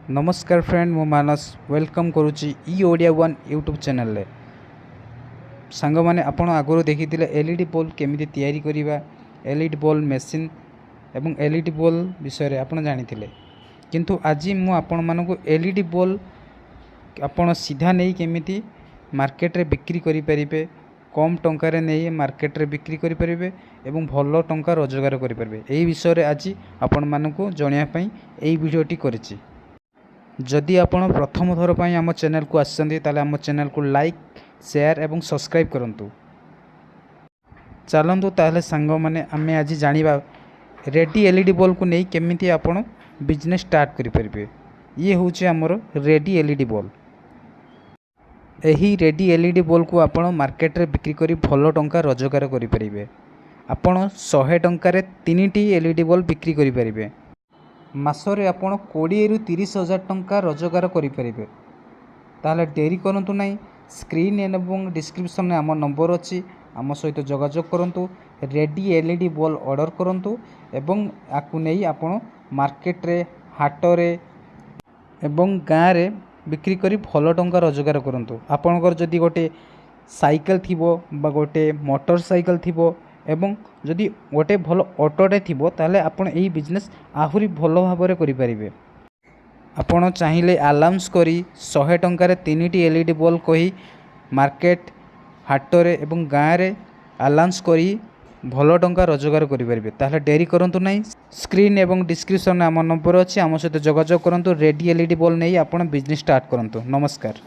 नमस्कार फ्रेंड मु मानस वेलकम करुच्ची ई Odia one YouTube channel रे सांग माने आपण आगुरी देखिथिले एलईडी बल्ब केमिति तयारी करिबा एलईडी बल्ब मशीन एवं एलईडी बल्ब विषय रे आपण जानिथिले किंतु आज मु आपण मानको एलईडी बल्ब आपण सीधा नहीं केमिति मार्केट रे बिक्री करि परिबे कम टंका रे नहीं मार्केट रे बिक्री करि परिबे एवं भलो टंका रोजगार करि परिबे एही विषय रे आज आपण मानको जणिया पई एही वीडियोटी करिछि। जदि आपण प्रथम थर पर आम चैनल को आसछन्ती ताले आम चैनल को लाइक शेयर एवं सब्सक्राइब करंतु। चलंतु ताले सांग माने आमे आज जानिबा रेडी एलईडी बल्ब को नहीं केमिति आपण बिजनेस स्टार्ट करि परिबे। ये होचे हमर रेडी एलईडी बल्ब। एही रेडी एलईडी बल्ब को आपण मार्केट रे बिक्री करी भलो टंका रोजगार करि परिबे। आपण 100 टंका रे 3टी एलईडी बल्ब बिक्री करि परिबे। मासरे आपण 20 रु 30 हजार टंका रोजगार करें। ताले डेरी करंतु नहीं, स्क्रीन एवं डिस्क्रिप्शन में आम नंबर अच्छी आम सहित जोगाजोग करंतु। रेडी एलईडी बल्ब ऑर्डर करंतु एवं आकु नहीं आपण मार्केट रे हाट रे एवं गाँव रे बिक्री करी भलो टंका रोजगार करंतु। आपणकर जदि गोटे साइकेल थिबो बा गोटे मोटरसाइकेल थिबो एवं जदि गोटे भल ऑटोटे थिबो ताले आपण एही बिजनेस आहुरी भलो भाबरे करि परिबे। आपण चाहिले अलाउंस करी 100 टंका रे 3टी एलईडी बल्ब कही मार्केट हाट रे एवं गाँव रे अलाउंस करी भलो टंका रोजगार करि परिबे। ताले डेरी करंतु नहीं, स्क्रीन एवं डिस्क्रिप्शन में आम नंबर अच्छी आम सहित जोगाजोग करंतु। रेडी एलईडी बल्ब नहीं आपण बिजनेस स्टार्ट करंतु। नमस्कार।